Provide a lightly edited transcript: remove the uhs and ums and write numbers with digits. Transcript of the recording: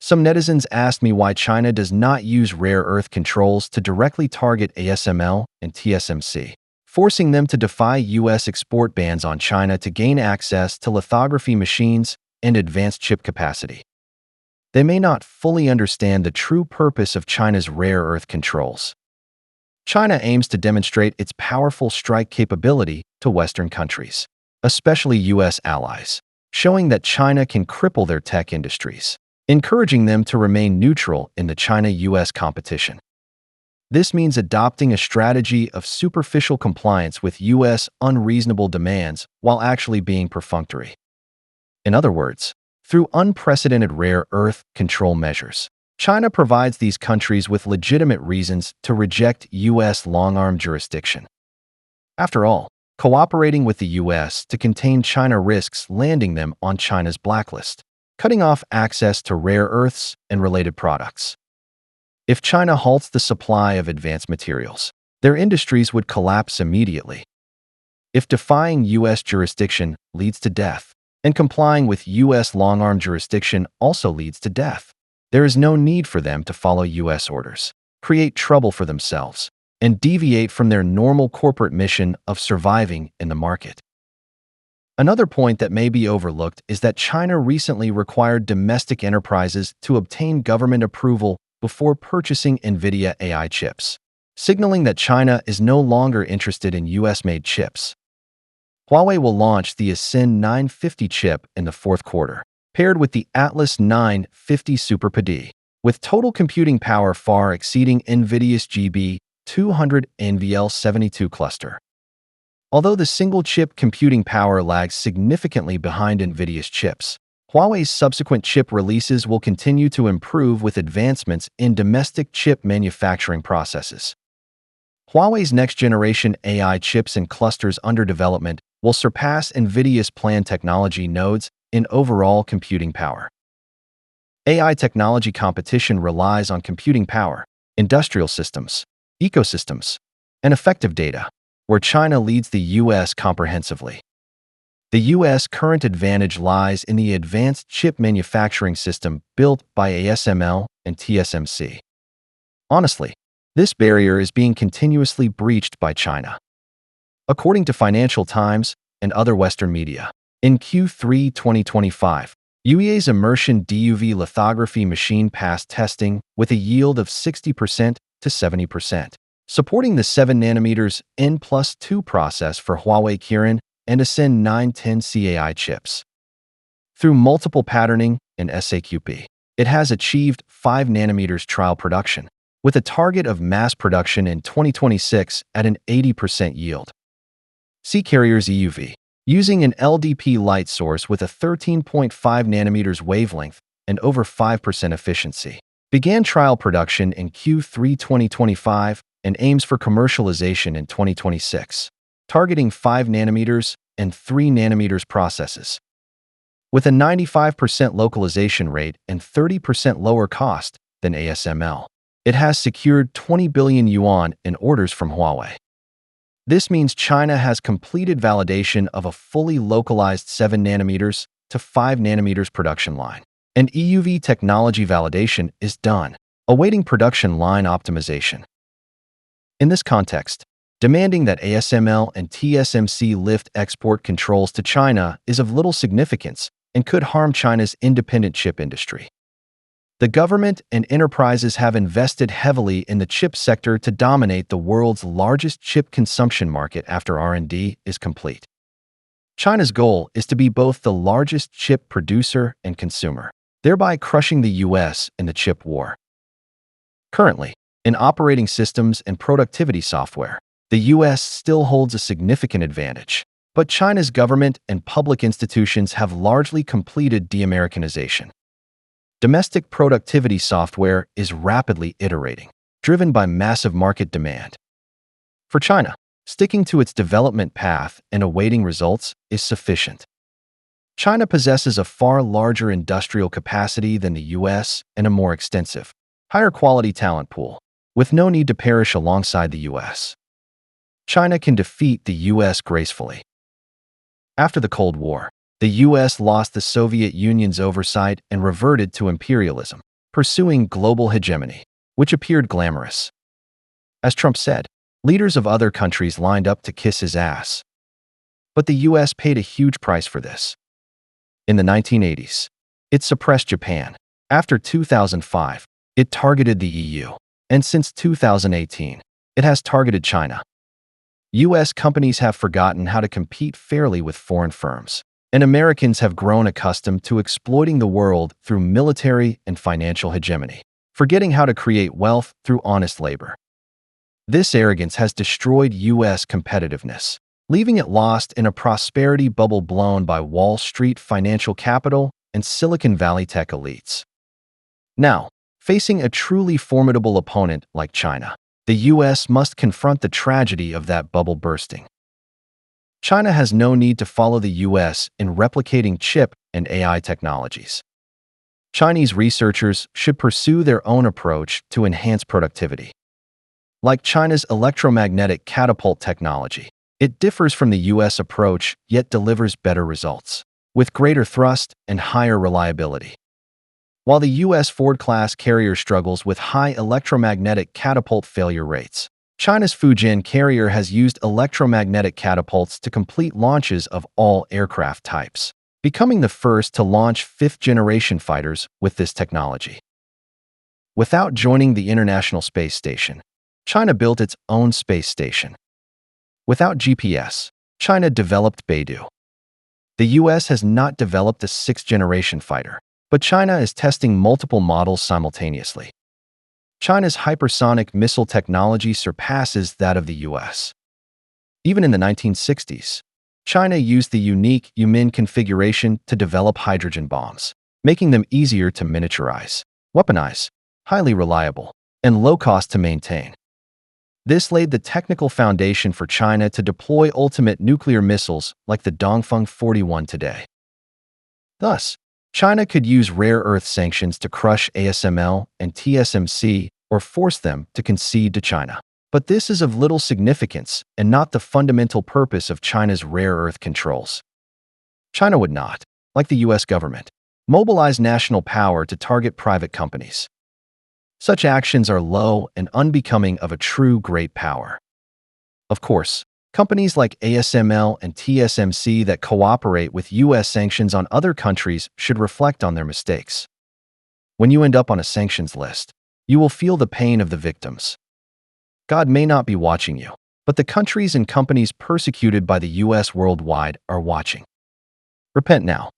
Some netizens asked me why China does not use rare earth controls to directly target ASML and TSMC, forcing them to defy U.S. export bans on China to gain access to lithography machines and advanced chip capacity. They may not fully understand the true purpose of China's rare earth controls. China aims to demonstrate its powerful strike capability to Western countries, especially U.S. allies, showing that China can cripple their tech industries, encouraging them to remain neutral in the China-U.S. competition. This means adopting a strategy of superficial compliance with U.S. unreasonable demands while actually being perfunctory. In other words, through unprecedented rare earth control measures, China provides these countries with legitimate reasons to reject U.S. long-arm jurisdiction. After all, cooperating with the U.S. to contain China risks landing them on China's blacklist, cutting off access to rare earths and related products. If China halts the supply of advanced materials, their industries would collapse immediately. If defying U.S. jurisdiction leads to death, and complying with U.S. long-arm jurisdiction also leads to death, there is no need for them to follow U.S. orders, create trouble for themselves, and deviate from their normal corporate mission of surviving in the market. Another point that may be overlooked is that China recently required domestic enterprises to obtain government approval before purchasing NVIDIA AI chips, signaling that China is no longer interested in U.S.-made chips. Huawei will launch the Ascend 950 chip in the fourth quarter, paired with the Atlas 950 Super PD, with total computing power far exceeding NVIDIA's GB200 NVL72 cluster. Although the single-chip computing power lags significantly behind NVIDIA's chips, Huawei's subsequent chip releases will continue to improve with advancements in domestic chip manufacturing processes. Huawei's next-generation AI chips and clusters under development will surpass NVIDIA's planned technology nodes in overall computing power. AI technology competition relies on computing power, industrial systems, ecosystems, and effective data, where China leads the U.S. comprehensively. The U.S. current advantage lies in the advanced chip manufacturing system built by ASML and TSMC. Honestly, this barrier is being continuously breached by China. According to Financial Times and other Western media, in Q3 2025, UEA's immersion DUV lithography machine passed testing with a yield of 60% to 70%, supporting the 7nm N+2 process for Huawei Kirin and Ascend 910 CAI chips. Through multiple patterning and SAQP, it has achieved 5nm trial production, with a target of mass production in 2026 at an 80% yield. C-Carrier's EUV, using an LDP light source with a 13.5nm wavelength and over 5% efficiency, began trial production in Q3 2025 and aims for commercialization in 2026, targeting 5nm and 3nm processes. With a 95% localization rate and 30% lower cost than ASML, it has secured 20 billion yuan in orders from Huawei. This means China has completed validation of a fully localized 7nm to 5nm production line, and EUV technology validation is done, awaiting production line optimization. In this context, demanding that ASML and TSMC lift export controls to China is of little significance and could harm China's independent chip industry. The government and enterprises have invested heavily in the chip sector to dominate the world's largest chip consumption market after R&D is complete. China's goal is to be both the largest chip producer and consumer, thereby crushing the U.S. in the chip war. Currently, in operating systems and productivity software, the U.S. still holds a significant advantage, but China's government and public institutions have largely completed de-Americanization. Domestic productivity software is rapidly iterating, driven by massive market demand. For China, sticking to its development path and awaiting results is sufficient. China possesses a far larger industrial capacity than the U.S. and a more extensive, higher-quality talent pool, with no need to perish alongside the U.S. China can defeat the U.S. gracefully. After the Cold War, the U.S. lost the Soviet Union's oversight and reverted to imperialism, pursuing global hegemony, which appeared glamorous. As Trump said, leaders of other countries lined up to kiss his ass. But the US paid a huge price for this. In the 1980s, it suppressed Japan. After 2005, it targeted the EU. And since 2018, it has targeted China. US companies have forgotten how to compete fairly with foreign firms, and Americans have grown accustomed to exploiting the world through military and financial hegemony, forgetting how to create wealth through honest labor. This arrogance has destroyed US competitiveness, leaving it lost in a prosperity bubble blown by Wall Street financial capital and Silicon Valley tech elites. Now, facing a truly formidable opponent like China, the US must confront the tragedy of that bubble bursting. China has no need to follow the US in replicating chip and AI technologies. Chinese researchers should pursue their own approach to enhance productivity. Like China's electromagnetic catapult technology, it differs from the US approach yet delivers better results, with greater thrust and higher reliability. While the US Ford-class carrier struggles with high electromagnetic catapult failure rates, China's Fujian carrier has used electromagnetic catapults to complete launches of all aircraft types, becoming the first to launch fifth-generation fighters with this technology. Without joining the International Space Station, China built its own space station. Without GPS, China developed Beidou. The US has not developed a sixth-generation fighter, but China is testing multiple models simultaneously. China's hypersonic missile technology surpasses that of the US. Even in the 1960s, China used the unique Yumin configuration to develop hydrogen bombs, making them easier to miniaturize, weaponize, highly reliable, and low-cost to maintain. This laid the technical foundation for China to deploy ultimate nuclear missiles like the Dongfeng 41 today. Thus, China could use rare earth sanctions to crush ASML and TSMC or force them to concede to China. But this is of little significance and not the fundamental purpose of China's rare earth controls. China would not, like the US government, mobilize national power to target private companies. Such actions are low and unbecoming of a true great power. Of course, companies like ASML and TSMC that cooperate with US sanctions on other countries should reflect on their mistakes. When you end up on a sanctions list, you will feel the pain of the victims. God may not be watching you, but the countries and companies persecuted by the US worldwide are watching. Repent now.